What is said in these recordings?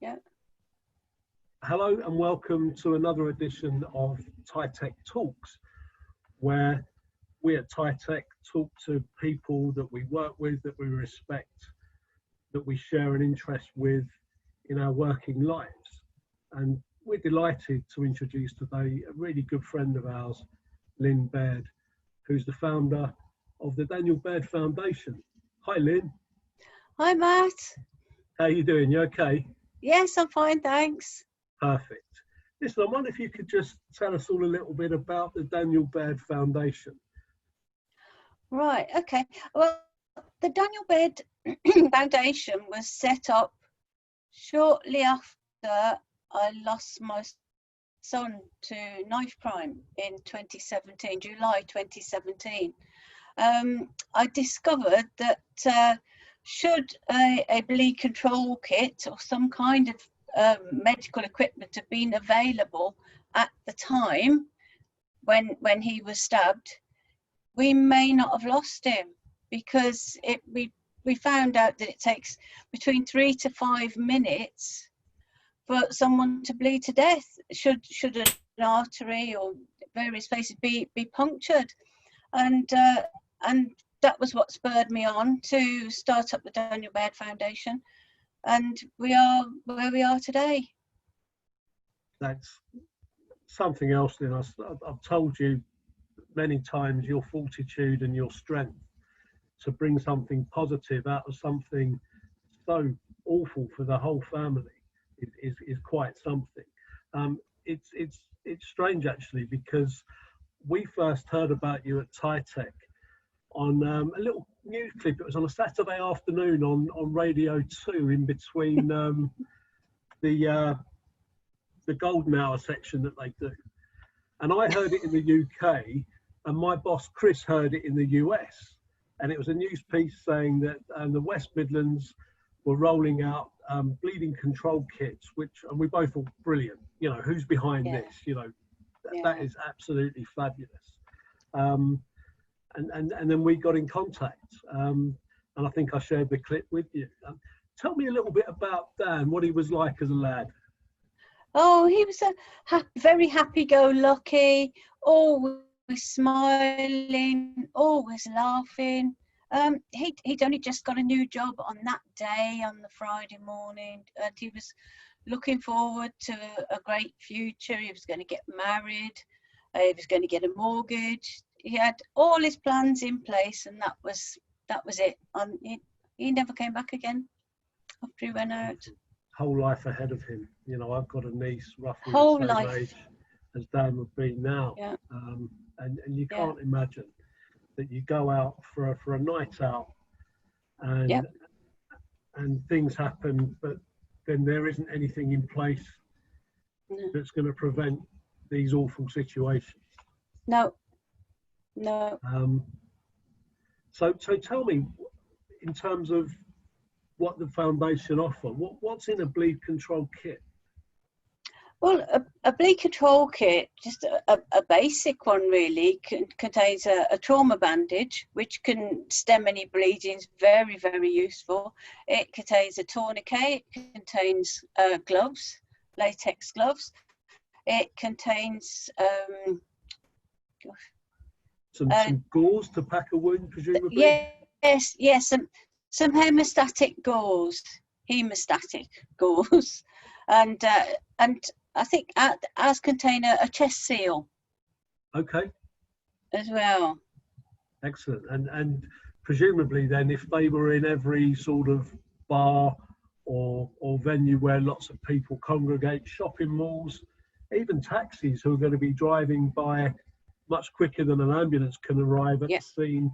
Yeah. Hello and welcome to another edition of TITech Talks, where we at TITech talk to people that we work with, that we respect, that we share an interest with in our working lives. And we're delighted to introduce today a really good friend of ours, Lynne Baird, who's the founder of the Daniel Baird Foundation. Hi, Lynne. Hi, Matt. How are you doing? You okay? Yes, I'm fine, thanks. Perfect. Listen, I wonder if you could just tell us all a little bit about the Daniel Baird Foundation. Right, okay. Well, the Daniel Baird Foundation was set up shortly after I lost my son to knife crime in 2017, July 2017. I discovered that should a bleed control kit or some kind of medical equipment have been available at the time when he was stabbed, we may not have lost him, because we found out that it takes between 3 to 5 minutes for someone to bleed to death should an artery or various places be punctured, and that was what spurred me on to start up the Daniel Baird Foundation, and we are where we are today. That's something else, Lynne. I've told you many times your fortitude and your strength to bring something positive out of something so awful for the whole family is quite something. It's strange actually, because we first heard about you at TITech on a little news clip. It was on a Saturday afternoon on Radio 2 in between the golden hour section that they do. And I heard it in the UK, and my boss Chris heard it in the US. And it was a news piece saying that the West Midlands were rolling out bleeding control kits, and we both thought, brilliant. You know, who's behind this? You know, that is absolutely fabulous. And then we got in contact, and I think I shared the clip with you. Tell me a little bit about Dan, what he was like as a lad. Oh, he was a very happy-go-lucky, always smiling, always laughing. He'd only just got a new job on that day, on the Friday morning, and he was looking forward to a great future. He was going to get married, he was going to get a mortgage. He had all his plans in place, and that was it. He never came back again after he went out. Whole life ahead of him. You know, I've got a niece roughly Whole the same life. age as Dan would be now. Yeah. And you can't imagine that you go out for a night out and things happen, but then there isn't anything in place that's going to prevent these awful situations. No. So tell me, in terms of what the foundation offer, what's in a bleed control kit? Well, a bleed control kit, just a basic one really, contains a trauma bandage, which can stem any bleeding. It's very, very useful. It contains a tourniquet, it contains gloves, latex gloves. It contains some gauze to pack a wound, presumably? Yes, some hemostatic gauze, and I think ours contain a chest seal. Okay. As well. Excellent. And presumably then, if they were in every sort of bar or venue where lots of people congregate, shopping malls, even taxis who are going to be driving by much quicker than an ambulance can arrive at the scene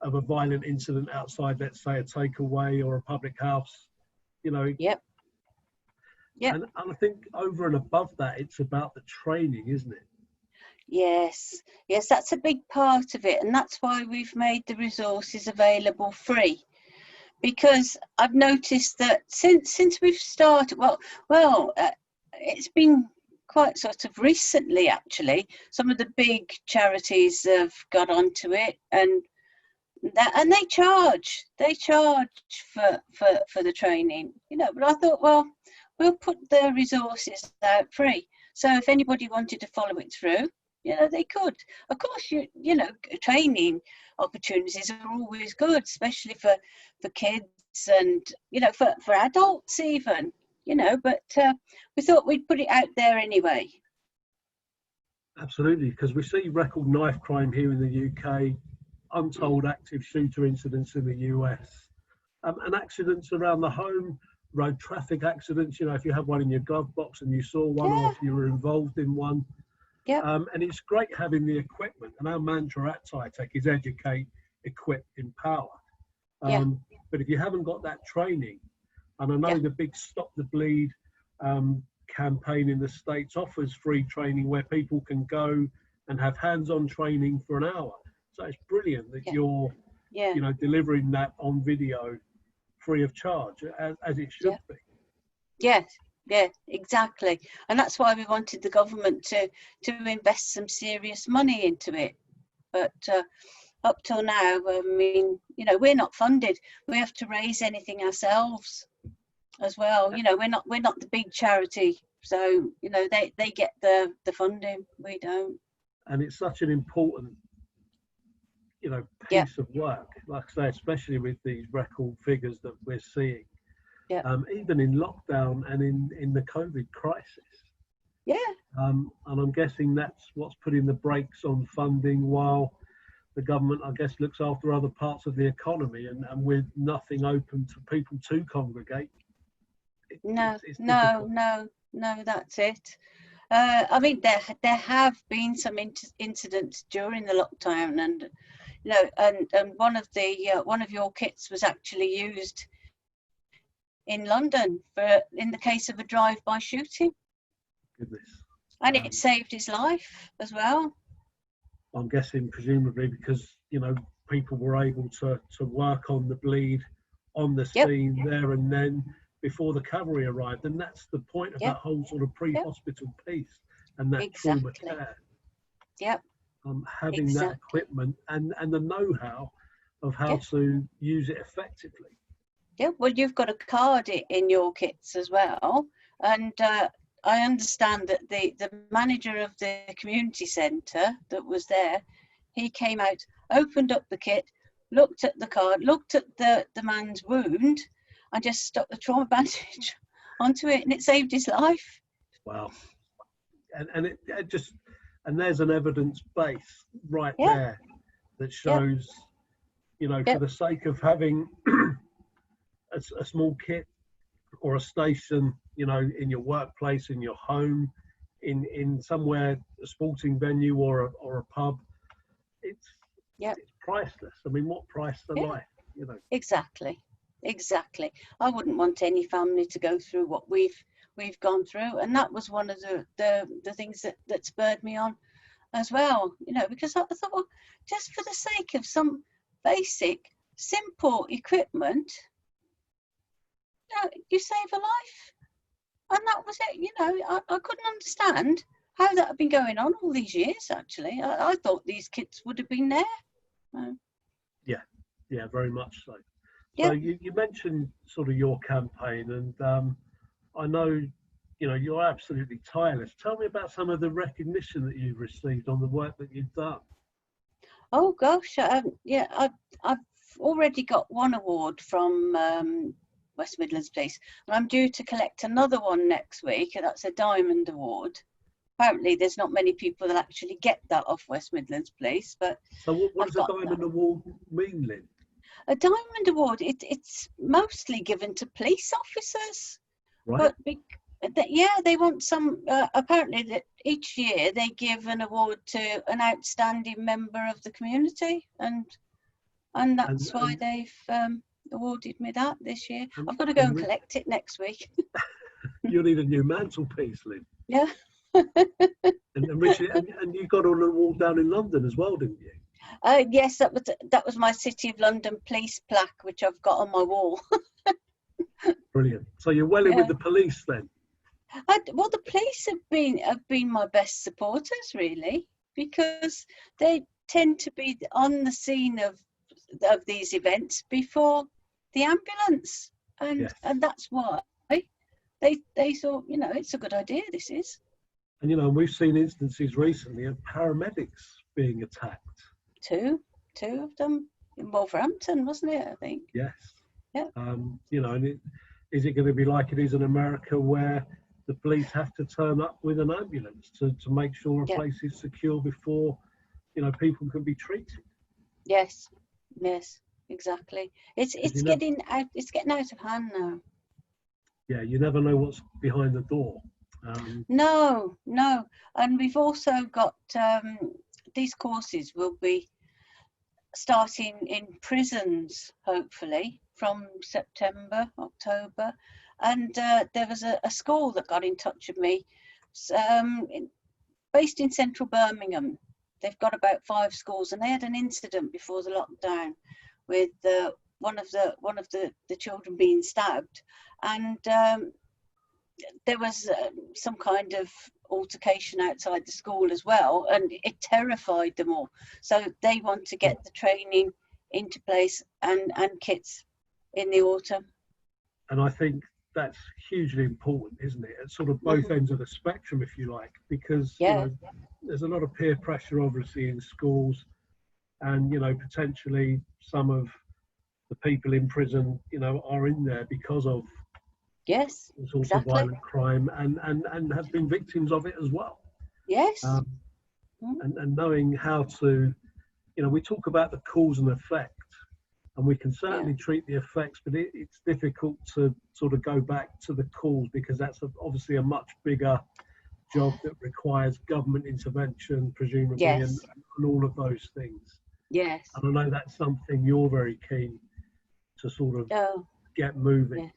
of a violent incident outside, let's say, a takeaway or a public house, you know. Yep. And I think over and above that, it's about the training, isn't it? Yes, that's a big part of it, and that's why we've made the resources available free. Because I've noticed that since we've started, it's been quite sort of recently actually. Some of the big charities have got onto it, and they charge for the training, you know. But I thought, well, we'll put the resources out free. So if anybody wanted to follow it through, they could. Of course, training opportunities are always good, especially for kids and, for adults even, but we thought we'd put it out there anyway. Absolutely, because we see record knife crime here in the UK, untold active shooter incidents in the US, and accidents around the home, road traffic accidents. If you have one in your glove box and you saw one, or if you were involved in one. And it's great having the equipment. And our mantra at TITEC is educate, equip, empower. But if you haven't got that training, and I know the big Stop the Bleed campaign in the States offers free training where people can go and have hands-on training for an hour. So it's brilliant that you're delivering that on video free of charge, as it should be. Yeah, exactly. And that's why we wanted the government to invest some serious money into it. But up till now, we're not funded. We have to raise anything ourselves as well. We're not the big charity, so they get the funding, we don't. And it's such an important piece of work, like I say, especially with these record figures that we're seeing, even in lockdown and in the COVID crisis. And I'm guessing that's what's putting the brakes on funding, while the government, I guess, looks after other parts of the economy, and with nothing open to people to congregate. No, that's it. There have been some incidents during the lockdown, and and one of your kits was actually used in London in the case of a drive-by shooting. Goodness. And it saved his life as well. I'm guessing presumably because people were able to work on the bleed on the scene there and then before the cavalry arrived, and that's the point of that whole sort of pre-hospital piece and that trauma care. Having that equipment and the know-how of how to use it effectively. Well, you've got a card in your kits as well, and I understand that the manager of the community centre that was there, he came out, opened up the kit, looked at the card, looked at the man's wound, and just stuck the trauma bandage onto it, and it saved his life. Wow. And it just, and there's an evidence base right there that shows, for the sake of having a small kit or a station, in your workplace, in your home, in somewhere, a sporting venue or a pub, it's priceless. I mean, what price to life, Exactly. I wouldn't want any family to go through what we've gone through, and that was one of the things that spurred me on as well. Because I thought, well, just for the sake of some basic, simple equipment, you save a life, and that was it. I couldn't understand how that had been going on all these years. Actually, I thought these kits would have been there. Yeah, very much so. So you mentioned sort of your campaign, and I know you're absolutely tireless. Tell me about some of the recognition that you've received on the work that you've done. Oh gosh, I've already got one award from West Midlands Police, and I'm due to collect another one next week, and that's a Diamond Award. Apparently there's not many people that actually get that off West Midlands Police, but so what does a Diamond Award mean, Lynne? A Diamond Award, it's mostly given to police officers, right? But they want some. Apparently, that each year they give an award to an outstanding member of the community, and that's why they've awarded me that this year. I've got to go and collect it next week. You'll need a new mantelpiece, Lynne. Yeah. and Richard, and you got an award down in London as well, didn't you? Yes, that was my City of London police plaque, which I've got on my wall. Brilliant. So you're well in with the police then? Well, the police have been my best supporters, really, because they tend to be on the scene of these events before the ambulance, and that's why they they thought, you know, it's a good idea, this is. And, you know, we've seen instances recently of paramedics being attacked. Two of them in Wolverhampton, wasn't it, I think? Yes. Yeah. You know, and is it going to be like it is in America, where the police have to turn up with an ambulance to make sure a place is secure before, you know, people can be treated? Yes, exactly. It's getting out of hand now. Yeah, you never know what's behind the door. No, and we've also got these courses will be starting in prisons, hopefully from September, October. And there was a school that got in touch with me, based in central Birmingham. They've got about 5 schools, and they had an incident before the lockdown with one of the children being stabbed, and there was some kind of altercation outside the school as well, and it terrified them all. So they want to get the training into place and kits in the autumn. And I think that's hugely important, isn't it? At sort of both ends of the spectrum, if you like, because you know, there's a lot of peer pressure obviously in schools, and you know, potentially some of the people in prison, you know, are in there because of sort of violent crime and have been victims of it as well. And knowing how to, you know, we talk about the cause and effect, and we can certainly treat the effects, but it's difficult to sort of go back to the cause, because that's obviously a much bigger job that requires government intervention, presumably, and all of those things. And I know that's something you're very keen to sort of get moving.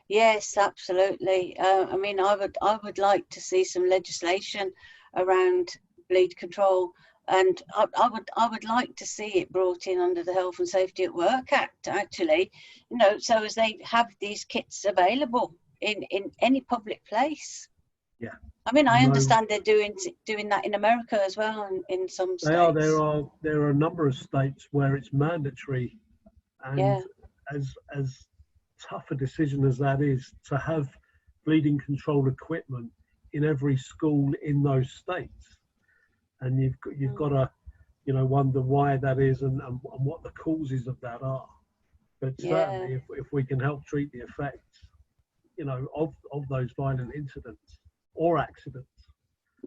Yes, absolutely. I mean, I would like to see some legislation around bleed control, and I would like to see it brought in under the Health and Safety at Work Act, actually, you know, so as they have these kits available in any public place. Yeah. I mean, I understand they're doing that in America as well, in some states. There are a number of states where it's mandatory, and as tough a decision as that is, to have bleeding control equipment in every school in those states, and you've got to, you know, wonder why that is and what the causes of that are. But certainly, if we can help treat the effects, you know, of those violent incidents or accidents,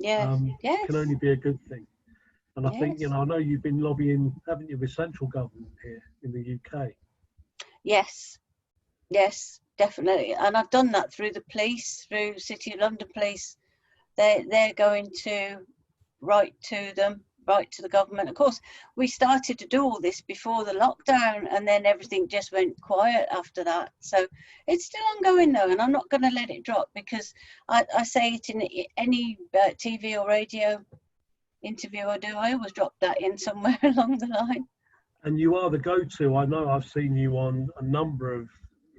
can only be a good thing. And I think, you know, I know you've been lobbying, haven't you, with central government here in the UK? Yes, definitely. And I've done that through the police, through City of London Police. They're going to write to the government. Of course, we started to do all this before the lockdown, and then everything just went quiet after that. So it's still ongoing though, and I'm not going to let it drop, because I say it in any TV or radio interview I do. I always drop that in somewhere along the line. And you are the go-to. I know I've seen you on a number of,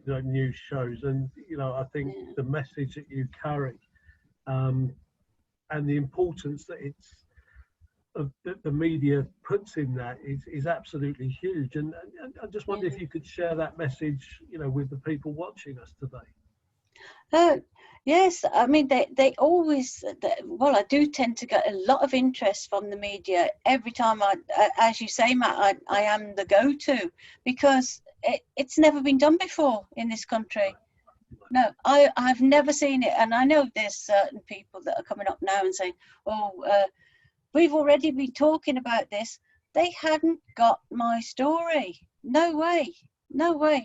you know, news shows, and you know, I think the message that you carry, and the importance that that the media puts in that is absolutely huge. And I just wonder if you could share that message, you know, with the people watching us today. Yes, I mean, they always, well, I do tend to get a lot of interest from the media every time as you say, Matt, I am the go-to, because it's never been done before in this country. No, I've never seen it. And I know there's certain people that are coming up now and saying, we've already been talking about this. They hadn't got my story. No way.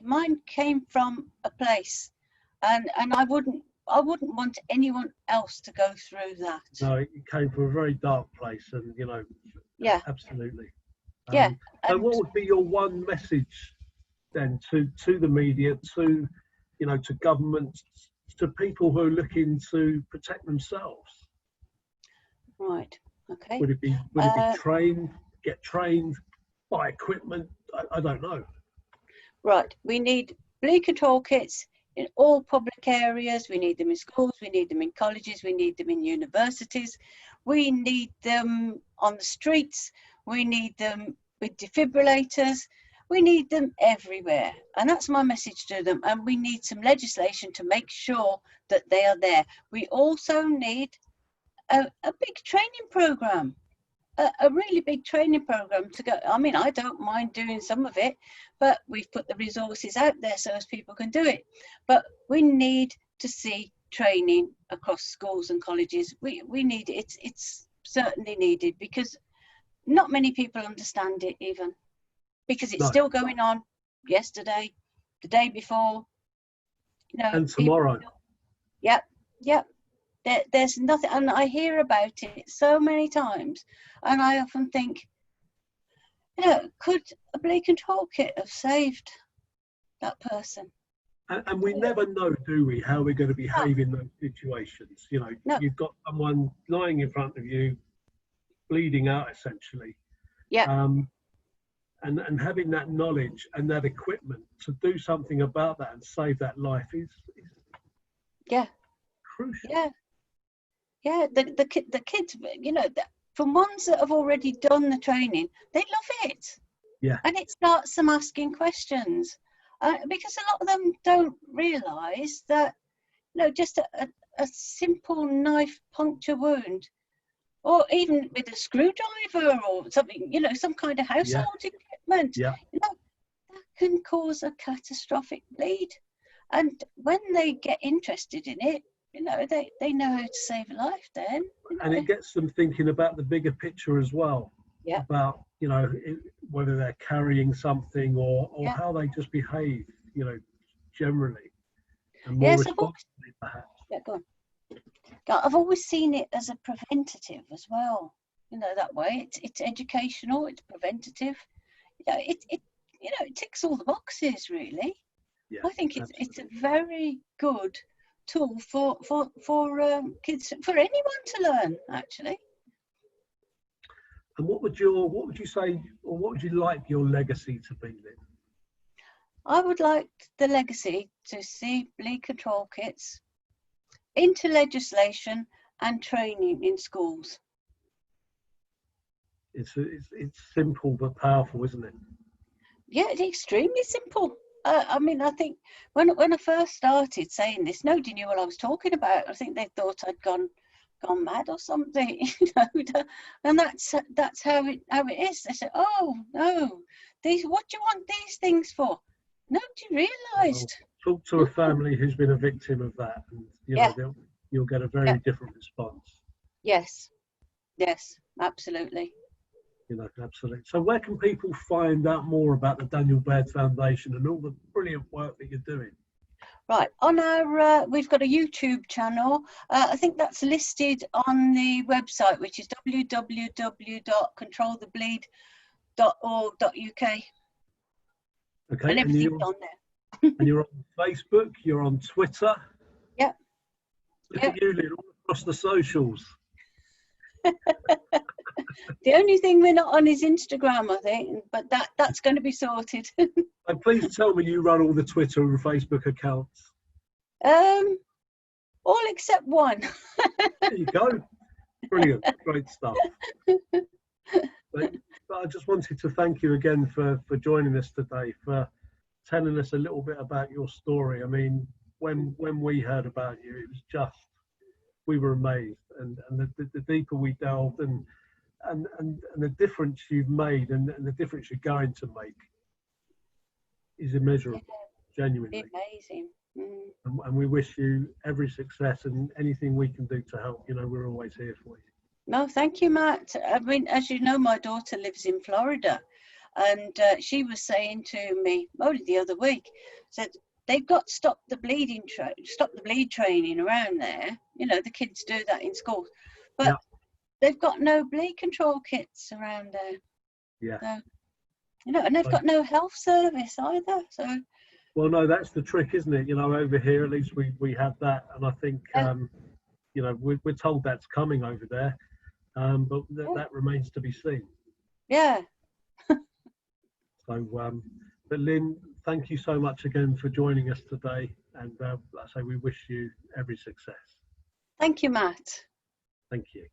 Mine came from a place, and I wouldn't want anyone else to go through that. No, it came from a very dark place, and you know, absolutely. So what would be your one message then to the media, to, you know, to governments, to people who are looking to protect themselves? Right. Okay. Would it be get trained, buy equipment? I don't know. Right. We need bleed control kits in all public areas. We need them in schools. We need them in colleges. We need them in universities. We need them on the streets. We need them with defibrillators. We need them everywhere, and that's my message to them. And we need some legislation to make sure that they are there. We also need a big training program, a really big training program to go. I mean, I don't mind doing some of it, but we've put the resources out there so as people can do it. But we need to see training across schools and colleges. We need it. It's certainly needed, because not many people understand it, even because it's still going on yesterday, the day before, and tomorrow. Yep. There's nothing, and I hear about it so many times, and I often think, could a bleed control kit have saved that person? And we never know, do we, how we're going to behave in those situations. You've got someone lying in front of you, bleeding out essentially. Yeah. And having that knowledge and that equipment to do something about that and save that life is crucial. Yeah. The kids, from ones that have already done the training, they love it. Yeah. And it starts them asking questions, because a lot of them don't realise that, just a simple knife puncture wound, or even with a screwdriver or something, some kind of household equipment, that can cause a catastrophic bleed. And when they get interested in it, they know how to save a life then. And it gets them thinking about the bigger picture as well. Yeah. About, whether they're carrying something or how they just behave, generally. And more responsibly, perhaps. Yeah, go on. I've always seen it as a preventative as well. That way it's educational, it's preventative. It ticks all the boxes, really. Yeah, I think it's a very good tool for kids, for anyone to learn, actually. And what would you say, or what would you like your legacy to be, Lynne? I would like the legacy to see bleed control kits into legislation and training in schools. It's simple but powerful, isn't it? Yeah, it's extremely simple. I think when I first started saying this, nobody knew what I was talking about. I think they thought I'd gone mad or something, and that's how it is. They said, "Oh no, what do you want these things for?" Nobody realised. Well, talk to a family who's been a victim of that, and you'll get a very different response. Yes, absolutely. Absolutely. So where can people find out more about the Daniel Baird Foundation and all the brilliant work that you're doing? Right, on our we've got a YouTube channel. I think that's listed on the website, which is www.controlthebleed.org.uk. Okay, and everything's on there. And you're on Facebook, you're on Twitter. Yep. Look at you, Lynne, all across the socials. The only thing we're not on is Instagram, I think, but that's going to be sorted. And please tell me you run all the Twitter and Facebook accounts. All except one. There you go. Brilliant. Great stuff. But I just wanted to thank you again for joining us today, for telling us a little bit about your story. I mean, when we heard about you, it was just, we were amazed, and the deeper we delved, and the difference you've made, and the difference you're going to make, is immeasurable. Genuinely amazing. And we wish you every success, and anything we can do to help, we're always here for you. No, thank you, Matt. I mean, as you know, my daughter lives in Florida, and she was saying to me only the other week, said they've got stop the bleed training around there. The kids do that in schools, but they've got no bleed control kits around there. Yeah. So, and they've got no health service either. So. Well, no, that's the trick, isn't it? Over here, at least we have that, and I think we're told that's coming over there, but that remains to be seen. Yeah. So, but Lynne, thank you so much again for joining us today, and like I say, we wish you every success. Thank you, Matt. Thank you.